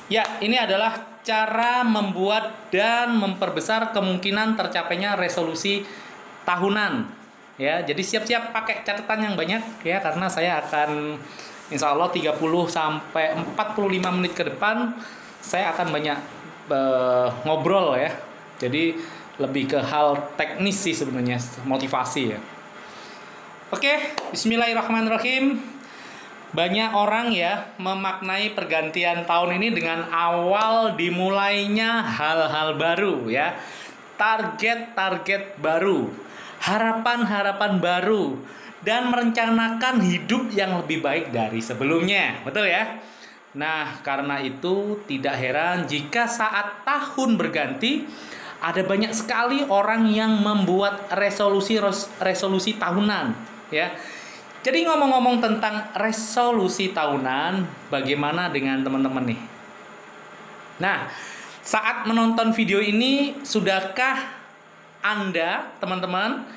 Ya, ini adalah cara membuat dan memperbesar kemungkinan tercapainya resolusi tahunan. Ya, jadi siap-siap pakai catatan yang banyak ya, karena saya akan insya Allah 30 sampai 45 menit ke depan saya akan banyak ngobrol ya. Jadi lebih ke hal teknis sih sebenarnya, motivasi ya. Oke, bismillahirrahmanirrahim. Banyak orang ya memaknai pergantian tahun ini dengan awal dimulainya hal-hal baru ya. Target-target baru, harapan-harapan baru, dan merencanakan hidup yang lebih baik dari sebelumnya. Betul ya? Nah, karena itu tidak heran jika saat tahun berganti ada banyak sekali orang yang membuat resolusi tahunan ya. Jadi ngomong-ngomong tentang resolusi tahunan, bagaimana dengan teman-teman nih? Nah, saat menonton video ini, sudahkah Anda, teman-teman,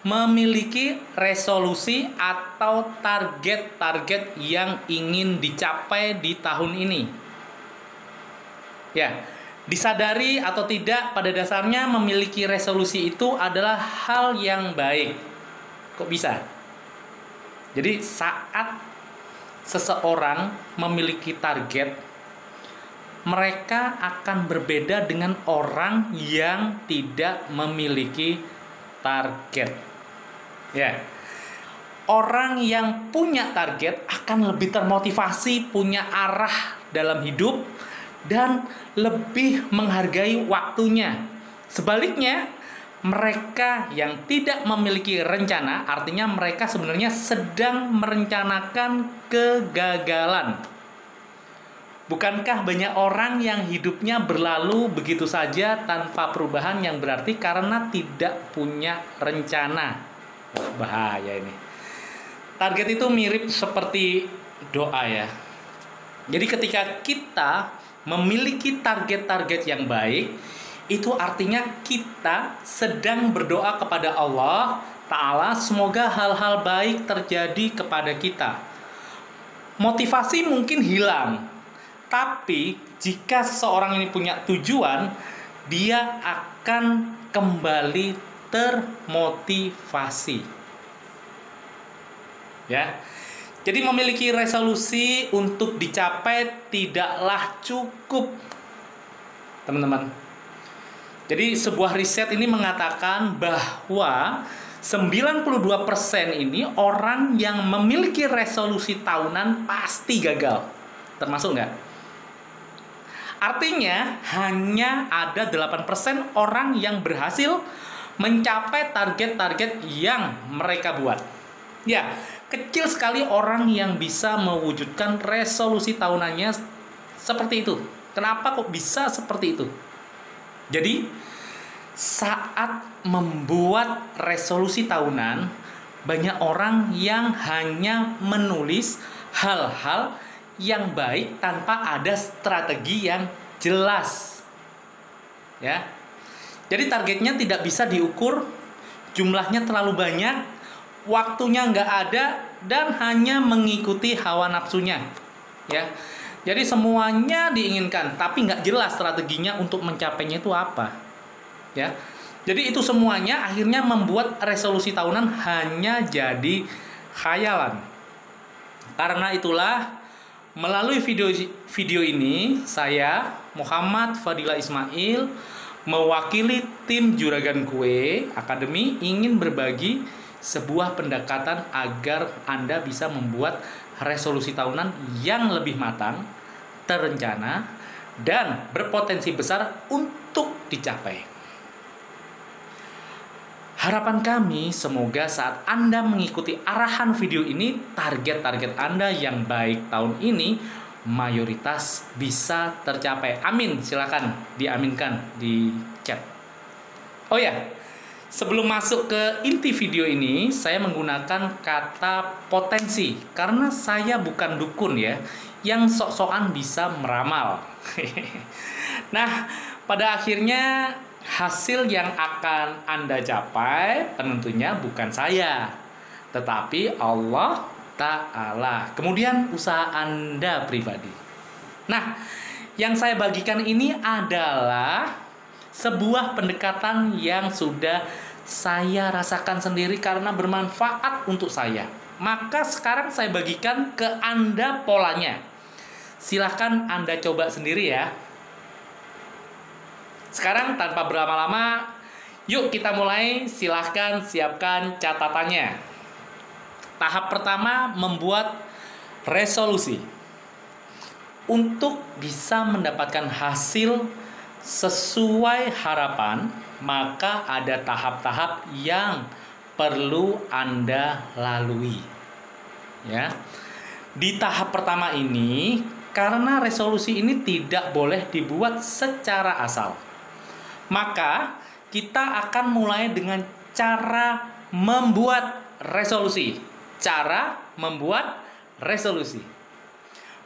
memiliki resolusi atau target-target yang ingin dicapai di tahun ini? Ya, disadari atau tidak, pada dasarnya memiliki resolusi itu adalah hal yang baik. Kok bisa? Jadi saat seseorang memiliki target, mereka akan berbeda dengan orang yang tidak memiliki target. Ya. Orang yang punya target akan lebih termotivasi, punya arah dalam hidup dan lebih menghargai waktunya. Sebaliknya, mereka yang tidak memiliki rencana, artinya mereka sebenarnya sedang merencanakan kegagalan. Bukankah banyak orang yang hidupnya berlalu begitu saja tanpa perubahan, yang berarti karena tidak punya rencana? Wah, bahaya ini. Target itu mirip seperti doa ya. Jadi ketika kita memiliki target-target yang baik, itu artinya kita sedang berdoa kepada Allah Ta'ala, semoga hal-hal baik terjadi kepada kita. Motivasi mungkin hilang, tapi jika seseorang ini punya tujuan, dia akan kembali termotivasi. Ya. Jadi memiliki resolusi untuk dicapai tidaklah cukup, teman-teman. Jadi sebuah riset ini mengatakan bahwa 92% ini orang yang memiliki resolusi tahunan pasti gagal. Termasuk nggak? Artinya hanya ada 8% orang yang berhasil mencapai target-target yang mereka buat. Ya, kecil sekali orang yang bisa mewujudkan resolusi tahunannya seperti itu. Kenapa kok bisa seperti itu? Jadi, saat membuat resolusi tahunan, banyak orang yang hanya menulis hal-hal yang baik tanpa ada strategi yang jelas. Ya. Jadi targetnya tidak bisa diukur, jumlahnya terlalu banyak, waktunya nggak ada, dan hanya mengikuti hawa nafsunya. Ya. Jadi semuanya diinginkan, tapi nggak jelas strateginya untuk mencapainya itu apa. Ya, jadi itu semuanya akhirnya membuat resolusi tahunan hanya jadi khayalan. Karena itulah, melalui video ini, saya Muhammad Fadila Ismail mewakili tim Juragan Kue Academy ingin berbagi sebuah pendekatan agar Anda bisa membuat resolusi tahunan yang lebih matang, terencana, dan berpotensi besar untuk dicapai. Harapan kami semoga saat Anda mengikuti arahan video ini, target-target Anda yang baik tahun ini mayoritas bisa tercapai. Amin. Silakan diaminkan di chat. Oh ya, sebelum masuk ke inti video ini, saya menggunakan kata potensi karena saya bukan dukun ya, yang sok-sokan bisa meramal. Nah, pada akhirnya hasil yang akan Anda capai tentunya bukan saya, tetapi Allah Ta'ala. Kemudian usaha Anda pribadi. Nah, Yang saya bagikan ini adalah sebuah pendekatan yang sudah saya rasakan sendiri karena bermanfaat untuk saya. Maka sekarang saya bagikan ke Anda polanya. Silahkan Anda coba sendiri ya. Sekarang tanpa berlama-lama, yuk kita mulai. Silahkan siapkan catatannya. Tahap pertama, membuat resolusi. Untuk bisa mendapatkan hasil sesuai harapan, maka ada tahap-tahap yang perlu Anda lalui. Ya. Di tahap pertama ini, karena resolusi ini tidak boleh dibuat secara asal, maka kita akan mulai dengan cara membuat resolusi. Cara membuat resolusi.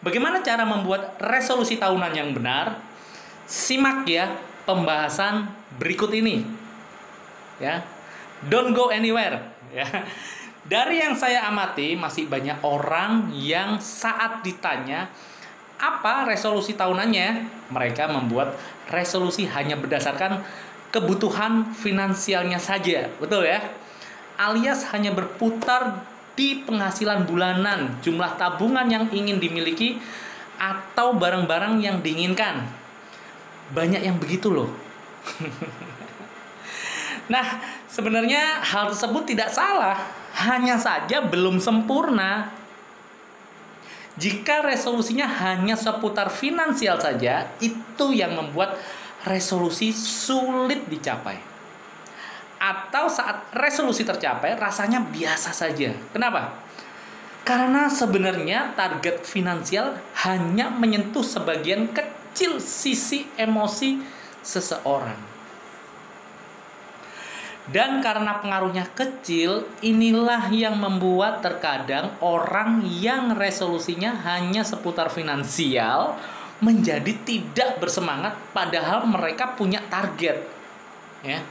Bagaimana cara membuat resolusi tahunan yang benar? Simak ya pembahasan berikut ini. Ya. Don't go anywhere, ya. Dari yang saya amati, masih banyak orang yang saat ditanya apa resolusi tahunannya, mereka membuat resolusi hanya berdasarkan kebutuhan finansialnya saja. Betul ya? Alias hanya berputar di penghasilan bulanan, jumlah tabungan yang ingin dimiliki, atau barang-barang yang diinginkan. Banyak yang begitu loh. Nah, sebenarnya hal tersebut tidak salah, hanya saja belum sempurna. Jika resolusinya hanya seputar finansial saja, itu yang membuat resolusi sulit dicapai. Atau saat resolusi tercapai, rasanya biasa saja. Kenapa? Karena sebenarnya target finansial hanya menyentuh sebagian kecil sisi emosi seseorang. Dan karena pengaruhnya kecil, inilah yang membuat terkadang orang yang resolusinya hanya seputar finansial menjadi tidak bersemangat padahal mereka punya target. Ya.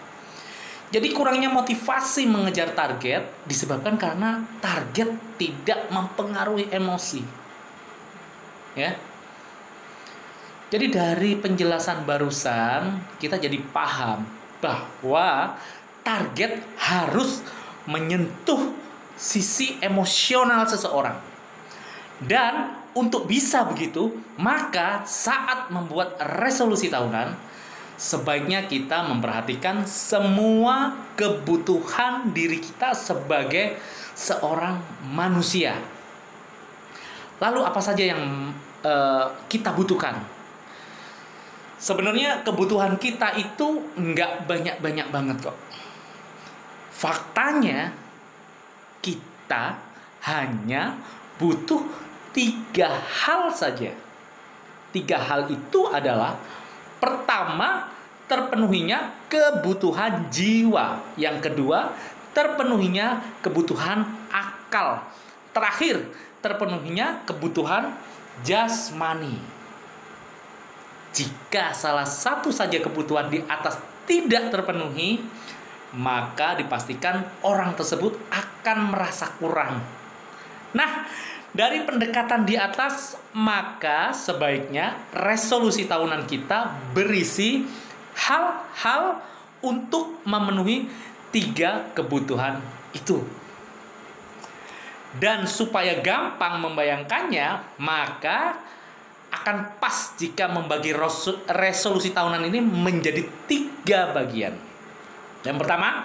Jadi kurangnya motivasi mengejar target disebabkan karena target tidak mempengaruhi emosi. Ya. Jadi dari penjelasan barusan kita jadi paham bahwa target harus menyentuh sisi emosional seseorang. Dan untuk bisa begitu, maka saat membuat resolusi tahunan, sebaiknya kita memperhatikan semua kebutuhan diri kita sebagai seorang manusia. Lalu apa saja yang kita butuhkan? Sebenarnya kebutuhan kita itu nggak banyak-banyak banget kok. Faktanya kita hanya butuh 3 hal saja. 3 hal itu adalah: pertama, terpenuhinya kebutuhan jiwa. Yang kedua, terpenuhinya kebutuhan akal. Terakhir, terpenuhinya kebutuhan jasmani. Jika salah satu saja kebutuhan di atas tidak terpenuhi, maka dipastikan orang tersebut akan merasa kurang. Nah, dari pendekatan di atas, maka sebaiknya resolusi tahunan kita berisi hal-hal untuk memenuhi 3 kebutuhan itu. Dan supaya gampang membayangkannya, maka akan pas jika membagi resolusi tahunan ini menjadi 3 bagian. Yang pertama,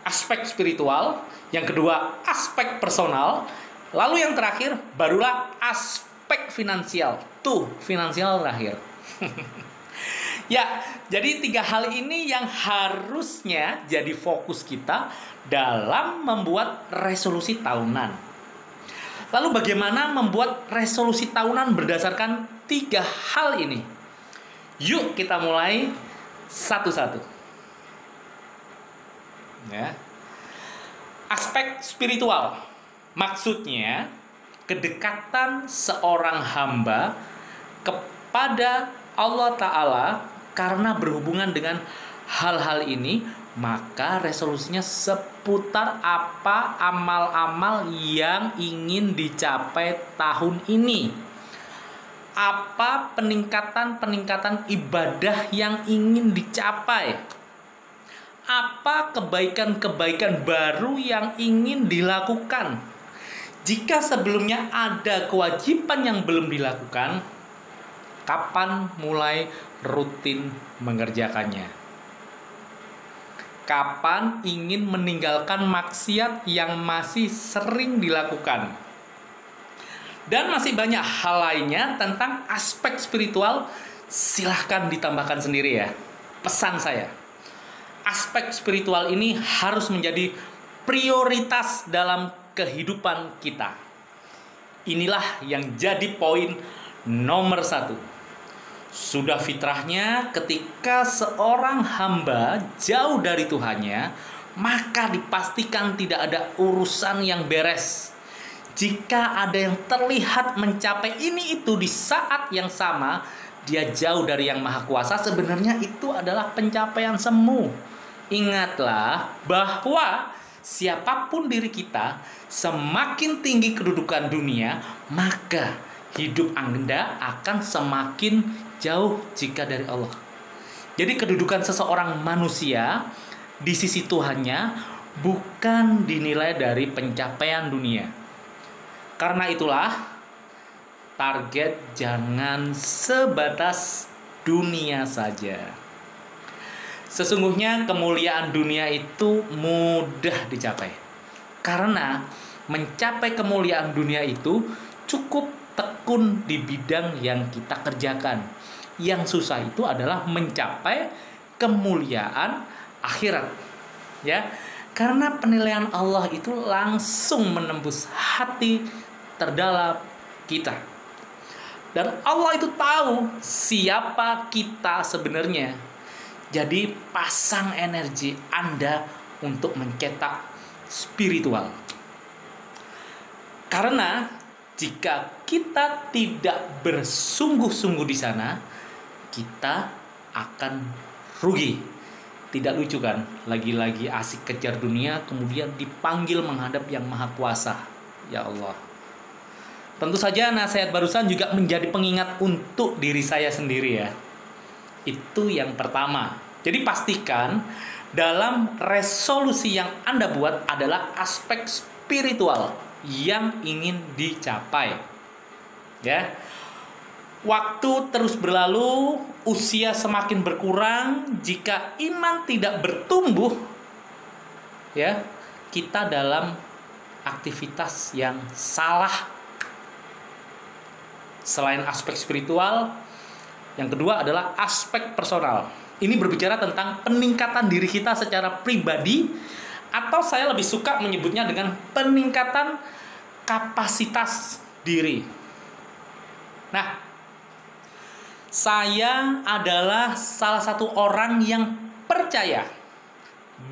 aspek spiritual. Yang kedua, aspek personal. Lalu yang terakhir, barulah aspek finansial. Tuh, finansial terakhir. Ya, jadi 3 hal ini yang harusnya jadi fokus kita dalam membuat resolusi tahunan. Lalu bagaimana membuat resolusi tahunan berdasarkan 3 hal ini? Yuk kita mulai satu-satu. Ya. Aspek spiritual. Maksudnya kedekatan seorang hamba kepada Allah Ta'ala. Karena berhubungan dengan hal-hal ini, maka resolusinya seputar apa amal-amal yang ingin dicapai tahun ini. Apa peningkatan ibadah yang ingin dicapai? Apa kebaikan-kebaikan baru yang ingin dilakukan? Jika sebelumnya ada kewajiban yang belum dilakukan, kapan mulai rutin mengerjakannya? Kapan ingin meninggalkan maksiat yang masih sering dilakukan? Dan masih banyak hal lainnya tentang aspek spiritual, silahkan ditambahkan sendiri ya. Pesan saya, aspek spiritual ini harus menjadi prioritas dalam kehidupan kita. Inilah yang jadi poin nomor 1. Sudah fitrahnya ketika seorang hamba jauh dari Tuhannya, maka dipastikan tidak ada urusan yang beres. Jika ada yang terlihat mencapai ini itu di saat yang sama, dia jauh dari yang maha kuasa, sebenarnya itu adalah pencapaian semu. Ingatlah bahwa siapapun diri kita, semakin tinggi kedudukan dunia, maka hidup Anda akan semakin jauh jika dari Allah. Jadi kedudukan seseorang manusia di sisi Tuhannya bukan dinilai dari pencapaian dunia. Karena itulah, target jangan sebatas dunia saja. Sesungguhnya kemuliaan dunia itu mudah dicapai. Karena mencapai kemuliaan dunia itu cukup tekun di bidang yang kita kerjakan. Yang susah itu adalah mencapai kemuliaan akhirat. Ya. Karena penilaian Allah itu langsung menembus hati terdalam kita. Dan Allah itu tahu siapa kita sebenarnya. Jadi pasang energi Anda untuk mencetak spiritual. Karena jika kita tidak bersungguh-sungguh di sana, kita akan rugi. Tidak lucu kan? Lagi-lagi asik kejar dunia, kemudian dipanggil menghadap yang maha kuasa. Ya Allah. Tentu saja nasihat barusan juga menjadi pengingat untuk diri saya sendiri ya. Itu yang pertama. Jadi pastikan dalam resolusi yang Anda buat adalah aspek spiritual yang ingin dicapai. Ya. Waktu terus berlalu, usia semakin berkurang, jika iman tidak bertumbuh, ya, kita dalam aktivitas yang salah. Selain aspek spiritual, yang kedua adalah aspek personal. Ini berbicara tentang peningkatan diri kita secara pribadi, atau saya lebih suka menyebutnya dengan peningkatan kapasitas diri. Nah, saya adalah salah satu orang yang percaya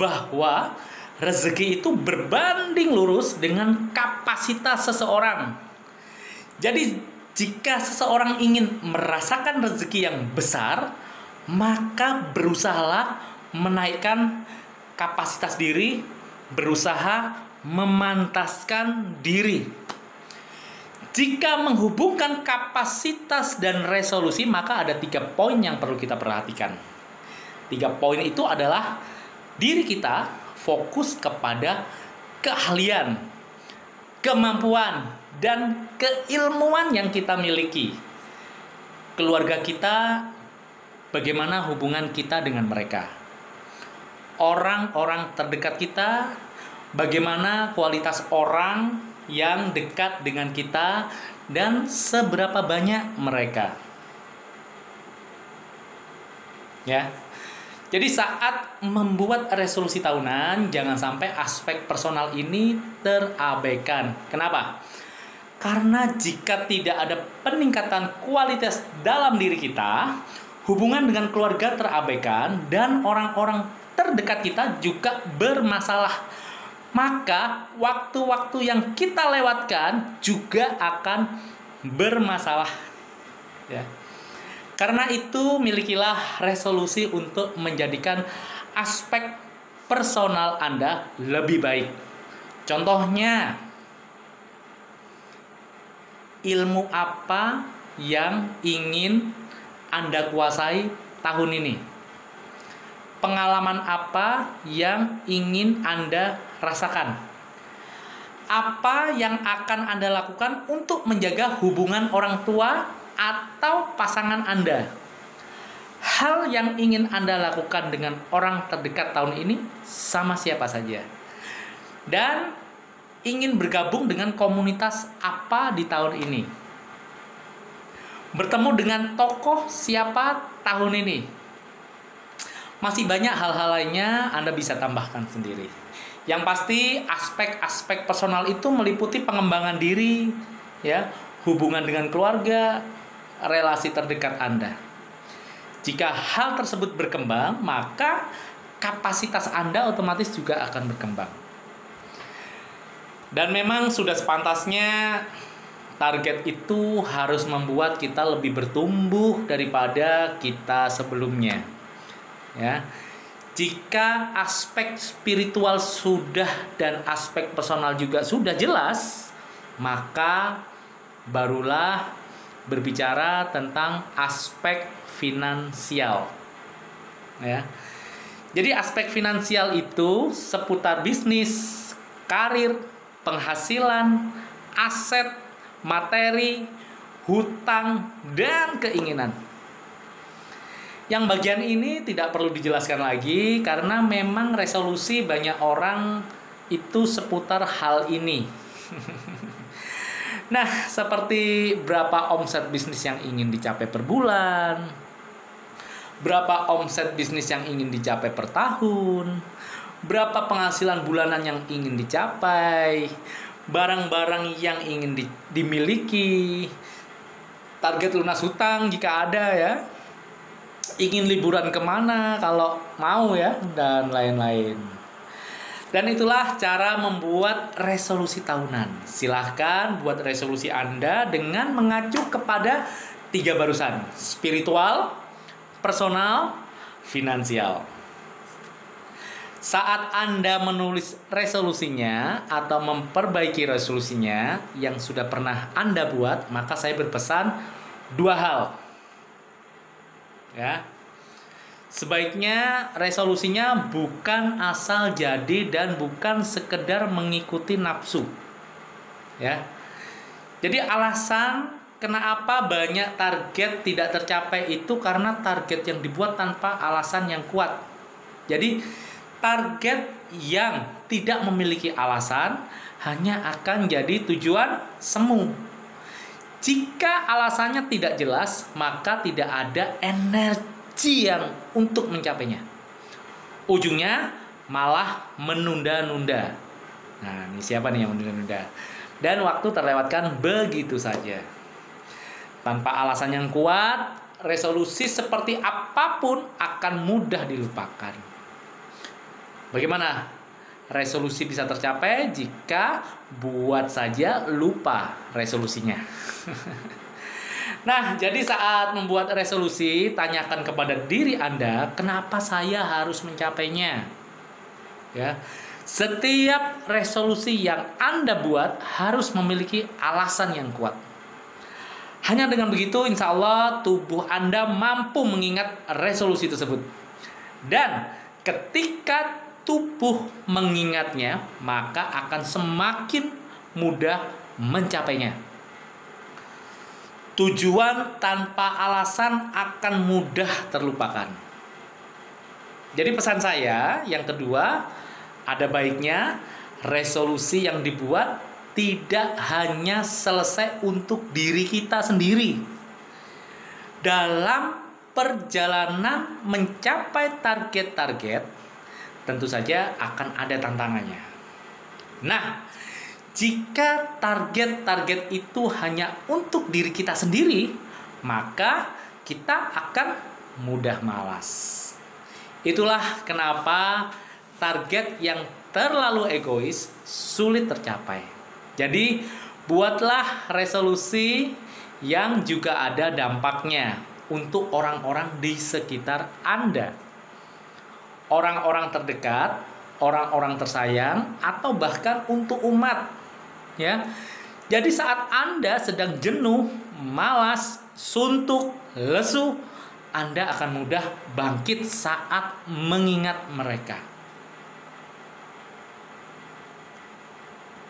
bahwa rezeki itu berbanding lurus dengan kapasitas seseorang. Jadi jika seseorang ingin merasakan rezeki yang besar, maka berusahalah menaikkan kapasitas diri, berusaha memantaskan diri. Jika menghubungkan kapasitas dan resolusi, maka ada 3 poin yang perlu kita perhatikan. 3 poin itu adalah diri kita fokus kepada keahlian, kemampuan, dan keilmuan yang kita miliki. Keluarga kita, bagaimana hubungan kita dengan mereka. Orang-orang terdekat kita, bagaimana kualitas orang yang dekat dengan kita, dan seberapa banyak mereka. Ya. Jadi saat membuat resolusi tahunan, jangan sampai aspek personal ini terabaikan. Kenapa? Karena jika tidak ada peningkatan kualitas dalam diri kita, hubungan dengan keluarga terabaikan, dan orang-orang terdekat kita juga bermasalah. Maka waktu-waktu yang kita lewatkan juga akan bermasalah. Ya. Karena itu milikilah resolusi untuk menjadikan aspek personal Anda lebih baik. Contohnya, ilmu apa yang ingin Anda kuasai tahun ini? Pengalaman apa yang ingin Anda rasakan? Apa yang akan Anda lakukan untuk menjaga hubungan orang tua atau pasangan Anda? Hal yang ingin Anda lakukan dengan orang terdekat tahun ini sama siapa saja? Dan ingin bergabung dengan komunitas apa di tahun ini? Bertemu dengan tokoh siapa tahun ini? Masih banyak hal-hal lainnya Anda bisa tambahkan sendiri. Yang pasti aspek-aspek personal itu meliputi pengembangan diri, ya, hubungan dengan keluarga, relasi terdekat Anda. Jika hal tersebut berkembang, maka kapasitas Anda otomatis juga akan berkembang. Dan memang sudah sepantasnya target itu harus membuat kita lebih bertumbuh daripada kita sebelumnya. Ya. Jika aspek spiritual sudah dan aspek personal juga sudah jelas, maka barulah berbicara tentang aspek finansial. Ya. Jadi aspek finansial itu seputar bisnis, karir, penghasilan, aset, materi, hutang, dan keinginan. Yang bagian ini tidak perlu dijelaskan lagi karena memang resolusi banyak orang itu seputar hal ini. Nah, seperti berapa omset bisnis yang ingin dicapai per bulan, berapa omset bisnis yang ingin dicapai per tahun, berapa penghasilan bulanan yang ingin dicapai, barang-barang yang ingin dimiliki, target lunas hutang jika ada ya, ingin liburan kemana kalau mau ya, dan lain-lain. Dan itulah cara membuat resolusi tahunan. Silahkan buat resolusi Anda dengan mengacu kepada 3 barusan: spiritual, personal, finansial. Saat Anda menulis resolusinya atau memperbaiki resolusinya yang sudah pernah Anda buat, maka saya berpesan 2 hal. Ya. Sebaiknya resolusinya bukan asal jadi dan bukan sekedar mengikuti nafsu. Ya. Jadi alasan kenapa banyak target tidak tercapai itu karena target yang dibuat tanpa alasan yang kuat. Jadi target yang tidak memiliki alasan hanya akan jadi tujuan semu. Jika alasannya tidak jelas, maka tidak ada energi yang untuk mencapainya. Ujungnya malah menunda-nunda. Nah, ini siapa nih yang menunda-nunda? Dan waktu terlewatkan begitu saja. Tanpa alasan yang kuat, resolusi seperti apapun akan mudah dilupakan. Bagaimana resolusi bisa tercapai jika buat saja lupa resolusinya? Nah, jadi saat membuat resolusi, tanyakan kepada diri Anda, kenapa saya harus mencapainya? Ya. Setiap resolusi yang Anda buat harus memiliki alasan yang kuat. Hanya dengan begitu, insya Allah tubuh Anda mampu mengingat resolusi tersebut. Dan ketika tubuh mengingatnya, maka akan semakin mudah mencapainya. Tujuan tanpa alasan akan mudah terlupakan. Jadi pesan saya yang kedua, ada baiknya resolusi yang dibuat tidak hanya selesai untuk diri kita sendiri. Dalam perjalanan mencapai target-target, tentu saja akan ada tantangannya. Nah, jika target-target itu hanya untuk diri kita sendiri, maka kita akan mudah malas. Itulah kenapa target yang terlalu egois sulit tercapai. Jadi, buatlah resolusi yang juga ada dampaknya untuk orang-orang di sekitar Anda. Orang-orang terdekat, orang-orang tersayang, atau bahkan untuk umat. Ya. Jadi saat Anda sedang jenuh, malas, suntuk, lesu, Anda akan mudah bangkit saat mengingat mereka.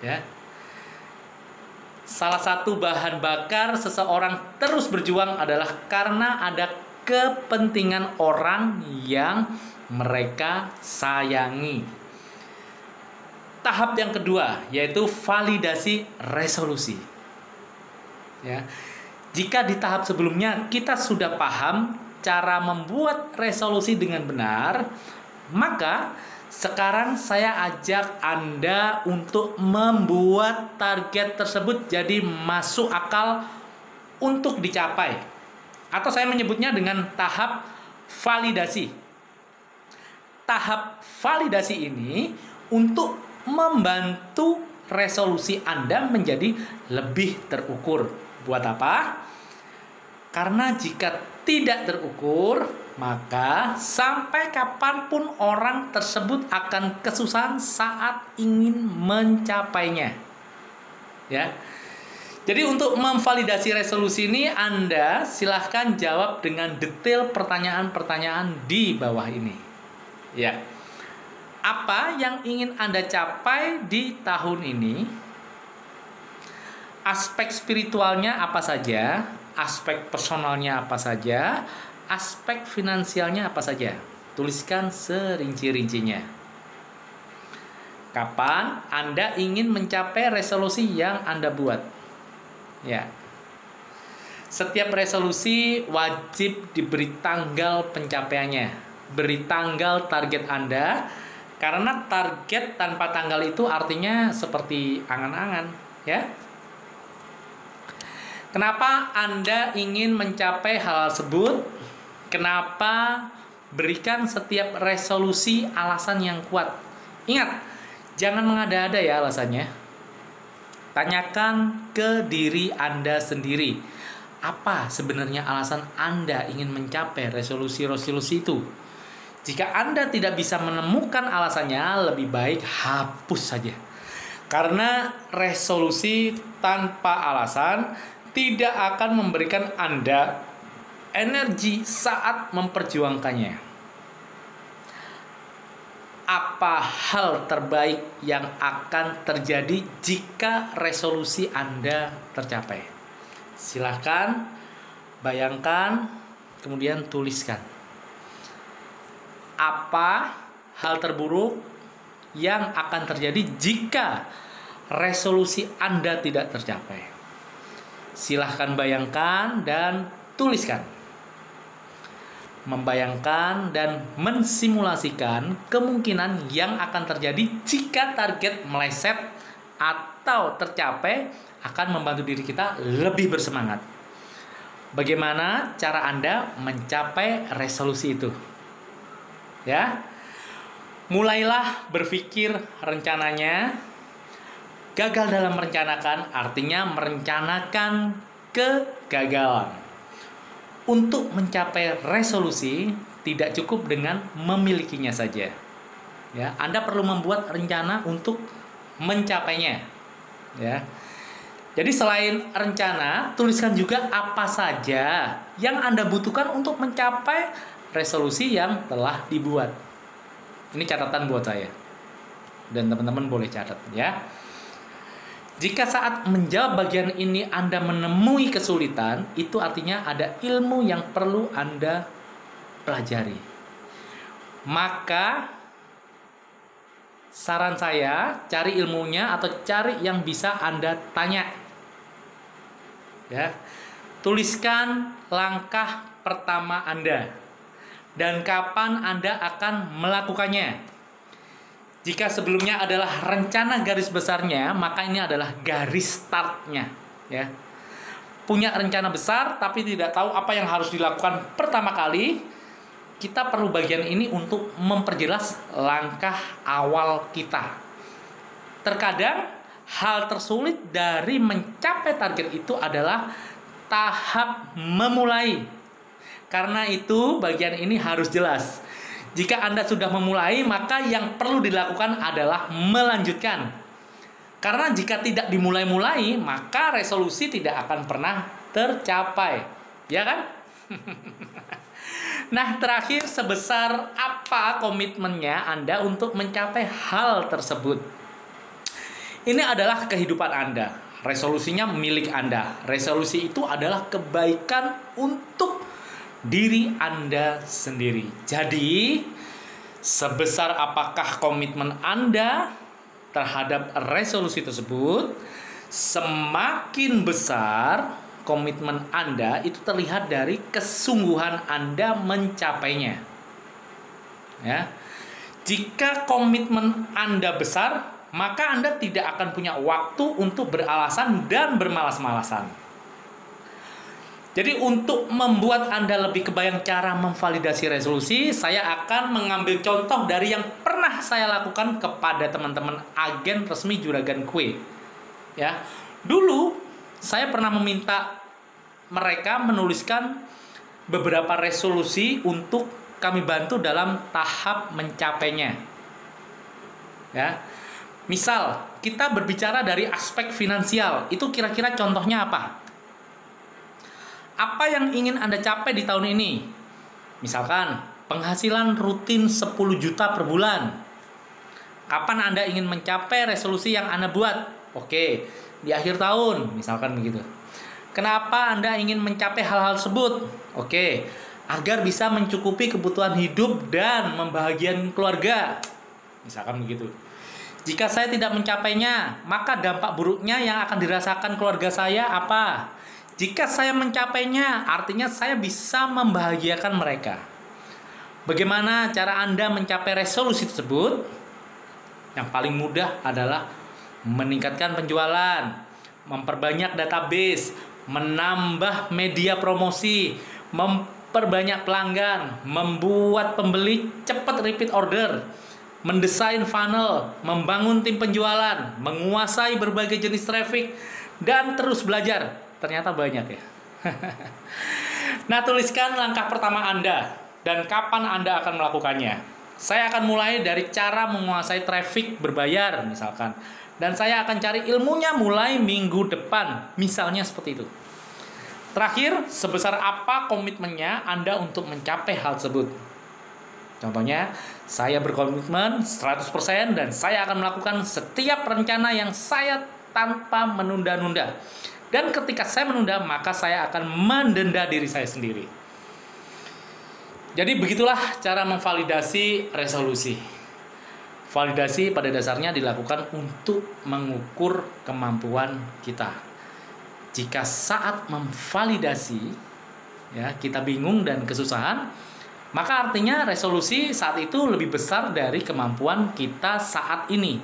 Ya. Salah satu bahan bakar seseorang terus berjuang adalah karena ada kepentingan orang yang mereka sayangi. Tahap yang kedua yaitu validasi resolusi. Ya. Jika di tahap sebelumnya kita sudah paham cara membuat resolusi dengan benar, maka sekarang saya ajak Anda untuk membuat target tersebut jadi masuk akal untuk dicapai. Atau saya menyebutnya dengan tahap validasi. Tahap validasi ini untuk membantu resolusi Anda menjadi lebih terukur. Buat apa? Karena jika tidak terukur, maka sampai kapanpun orang tersebut akan kesusahan saat ingin mencapainya. Ya. Jadi untuk memvalidasi resolusi ini, Anda silahkan jawab dengan detail pertanyaan-pertanyaan di bawah ini. Ya. Apa yang ingin Anda capai di tahun ini? Aspek spiritualnya apa saja? Aspek personalnya apa saja? Aspek finansialnya apa saja? Tuliskan serinci-rincinya. Kapan Anda ingin mencapai resolusi yang Anda buat? Ya. Setiap resolusi wajib diberi tanggal pencapaiannya. Beri tanggal target Anda, karena target tanpa tanggal itu artinya seperti angan-angan, ya. Kenapa Anda ingin mencapai hal tersebut? Kenapa? Berikan setiap resolusi alasan yang kuat. Ingat, jangan mengada-ada ya alasannya. Tanyakan ke diri Anda sendiri. Apa sebenarnya alasan Anda ingin mencapai resolusi-resolusi itu? Jika Anda tidak bisa menemukan alasannya, lebih baik hapus saja. Karena resolusi tanpa alasan tidak akan memberikan Anda energi saat memperjuangkannya. Apa hal terbaik yang akan terjadi jika resolusi Anda tercapai? Silahkan bayangkan, kemudian tuliskan. Apa hal terburuk yang akan terjadi jika resolusi Anda tidak tercapai? Silahkan bayangkan dan tuliskan. Membayangkan dan mensimulasikan kemungkinan yang akan terjadi jika target meleset atau tercapai akan membantu diri kita lebih bersemangat. Bagaimana cara Anda mencapai resolusi itu? Ya. Mulailah berpikir rencananya. Gagal dalam merencanakan artinya merencanakan kegagalan. Untuk mencapai resolusi tidak cukup dengan memilikinya saja. Ya, Anda perlu membuat rencana untuk mencapainya. Ya. Jadi selain rencana, tuliskan juga apa saja yang Anda butuhkan untuk mencapai resolusi yang telah dibuat. Ini catatan buat saya. Dan teman-teman boleh catat ya. Jika saat menjawab bagian ini Anda menemui kesulitan, itu artinya ada ilmu yang perlu Anda pelajari. Maka saran saya, cari ilmunya atau cari yang bisa Anda tanya. Ya. Tuliskan langkah pertama Anda dan kapan Anda akan melakukannya. Jika sebelumnya adalah rencana garis besarnya, maka ini adalah garis startnya. Ya. Punya rencana besar tapi tidak tahu apa yang harus dilakukan pertama kali, kita perlu bagian ini untuk memperjelas langkah awal kita. Terkadang hal tersulit dari mencapai target itu adalah tahap memulai. Karena itu bagian ini harus jelas. Jika Anda sudah memulai, maka yang perlu dilakukan adalah melanjutkan. Karena jika tidak dimulai-mulai, maka resolusi tidak akan pernah tercapai. Ya kan? Nah, terakhir, sebesar apa komitmennya Anda untuk mencapai hal tersebut? Ini adalah kehidupan Anda. Resolusinya milik Anda. Resolusi itu adalah kebaikan untuk diri Anda sendiri. Jadi, sebesar apakah komitmen Anda terhadap resolusi tersebut, semakin besar komitmen Anda itu terlihat dari kesungguhan Anda mencapainya. Ya. Jika komitmen Anda besar, maka Anda tidak akan punya waktu untuk beralasan dan bermalas-malasan. Jadi untuk membuat Anda lebih kebayang cara memvalidasi resolusi, saya akan mengambil contoh dari yang pernah saya lakukan kepada teman-teman agen resmi Juragan Kue. Ya. Dulu saya pernah meminta mereka menuliskan beberapa resolusi untuk kami bantu dalam tahap mencapainya. Ya. Misal, kita berbicara dari aspek finansial, itu kira-kira contohnya apa? Apa yang ingin Anda capai di tahun ini? Misalkan, penghasilan rutin 10 juta per bulan. Kapan Anda ingin mencapai resolusi yang Anda buat? Oke, di akhir tahun, misalkan begitu. Kenapa Anda ingin mencapai hal-hal tersebut? Oke, agar bisa mencukupi kebutuhan hidup dan membahagiakan keluarga. Misalkan begitu. Jika saya tidak mencapainya, maka dampak buruknya yang akan dirasakan keluarga saya apa? Jika saya mencapainya, artinya saya bisa membahagiakan mereka. Bagaimana cara Anda mencapai resolusi tersebut? Yang paling mudah adalah meningkatkan penjualan, memperbanyak database, menambah media promosi, memperbanyak pelanggan, membuat pembeli cepat repeat order, mendesain funnel, membangun tim penjualan, menguasai berbagai jenis traffic, dan terus belajar. Ternyata banyak ya. Nah, tuliskan langkah pertama Anda dan kapan Anda akan melakukannya. Saya akan mulai dari cara menguasai traffic berbayar misalkan. Dan saya akan cari ilmunya mulai minggu depan. Misalnya seperti itu. Terakhir, sebesar apa komitmennya Anda untuk mencapai hal tersebut? Contohnya, saya berkomitmen 100% dan saya akan melakukan setiap rencana yang saya tanpa menunda-nunda. Dan ketika saya menunda, maka saya akan mendenda diri saya sendiri. Jadi begitulah cara memvalidasi resolusi. Validasi pada dasarnya dilakukan untuk mengukur kemampuan kita. Jika saat memvalidasi ya kita bingung dan kesusahan, maka artinya resolusi saat itu lebih besar dari kemampuan kita saat ini.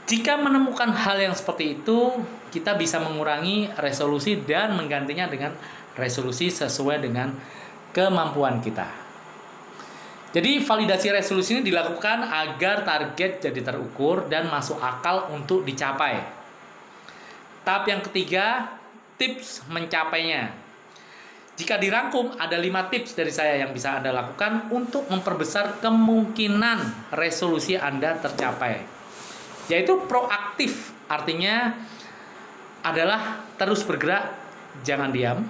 Jika menemukan hal yang seperti itu, kita bisa mengurangi resolusi dan menggantinya dengan resolusi sesuai dengan kemampuan kita. Jadi validasi resolusi ini dilakukan agar target jadi terukur dan masuk akal untuk dicapai. Tahap yang ketiga, tips mencapainya. Jika dirangkum, ada 5 tips dari saya yang bisa Anda lakukan untuk memperbesar kemungkinan resolusi Anda tercapai. Yaitu proaktif, artinya adalah terus bergerak, jangan diam.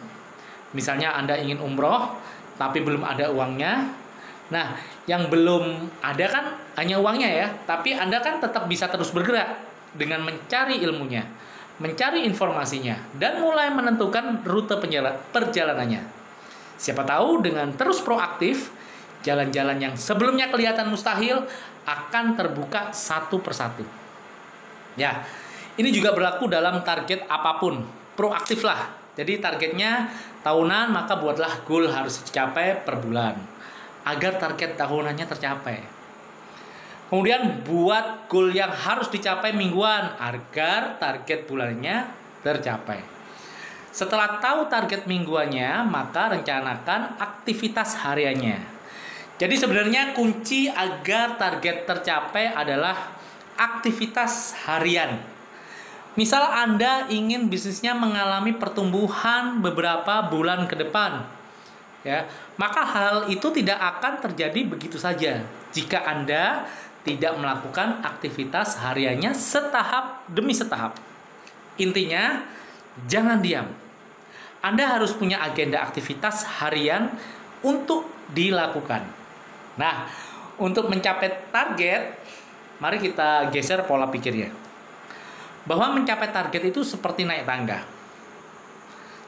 Misalnya Anda ingin umroh, tapi belum ada uangnya. Nah, yang belum ada kan hanya uangnya ya, tapi Anda kan tetap bisa terus bergerak dengan mencari ilmunya, mencari informasinya, dan mulai menentukan rute perjalanannya. Siapa tahu dengan terus proaktif, jalan-jalan yang sebelumnya kelihatan mustahil akan terbuka satu persatu. Ya, ini juga berlaku dalam target apapun, proaktiflah. Jadi targetnya tahunan, maka buatlah goal harus dicapai per bulan agar target tahunannya tercapai. Kemudian buat goal yang harus dicapai mingguan agar target bulannya tercapai. Setelah tahu target mingguannya, maka rencanakan aktivitas hariannya. Jadi sebenarnya kunci agar target tercapai adalah aktivitas harian. Misal Anda ingin bisnisnya mengalami pertumbuhan beberapa bulan ke depan, ya, maka hal itu tidak akan terjadi begitu saja jika Anda tidak melakukan aktivitas hariannya setahap demi setahap. Intinya, jangan diam. Anda harus punya agenda aktivitas harian untuk dilakukan. Nah, untuk mencapai target, mari kita geser pola pikirnya. Bahwa mencapai target itu seperti naik tangga.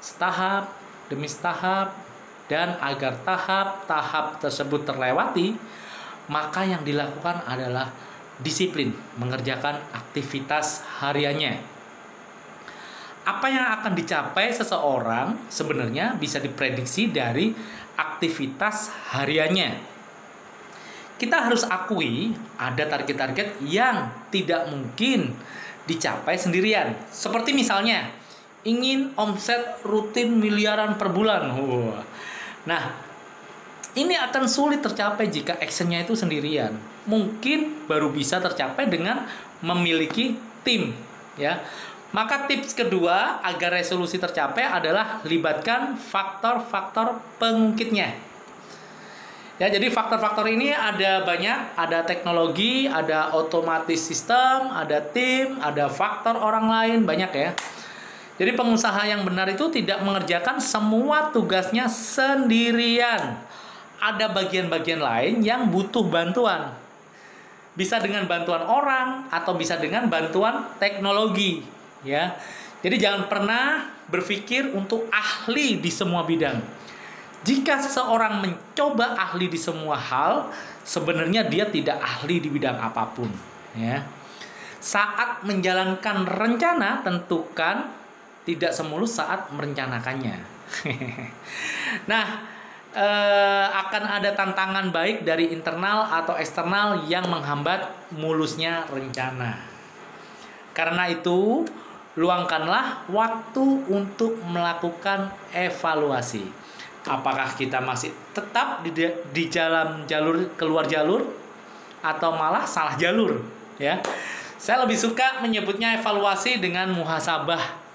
Setahap demi setahap, dan agar tahap-tahap tersebut terlewati, maka yang dilakukan adalah disiplin mengerjakan aktivitas hariannya. Apa yang akan dicapai seseorang sebenarnya bisa diprediksi dari aktivitas hariannya. Kita harus akui ada target-target yang tidak mungkin dicapai sendirian. Seperti misalnya ingin omset rutin miliaran per bulan. Nah, ini akan sulit tercapai jika actionnya itu sendirian. Mungkin baru bisa tercapai dengan memiliki tim, ya. Maka tips kedua agar resolusi tercapai adalah libatkan faktor-faktor pengungkitnya. Ya, jadi faktor-faktor ini ada banyak, ada teknologi, ada otomatis sistem, ada tim, ada faktor orang lain, banyak ya. Jadi pengusaha yang benar itu tidak mengerjakan semua tugasnya sendirian. Ada bagian-bagian lain yang butuh bantuan. Bisa dengan bantuan orang atau bisa dengan bantuan teknologi, ya. Jadi jangan pernah berpikir untuk ahli di semua bidang. Jika seseorang mencoba ahli di semua hal, sebenarnya dia tidak ahli di bidang apapun, ya. Saat menjalankan rencana, tentukan tidak semulus saat merencanakannya. Nah, akan ada tantangan baik dari internal atau eksternal yang menghambat mulusnya rencana. Karena itu, luangkanlah waktu untuk melakukan evaluasi. Apakah kita masih tetap di dalam jalur, keluar jalur, atau malah salah jalur, ya. Saya lebih suka menyebutnya evaluasi dengan muhasabah.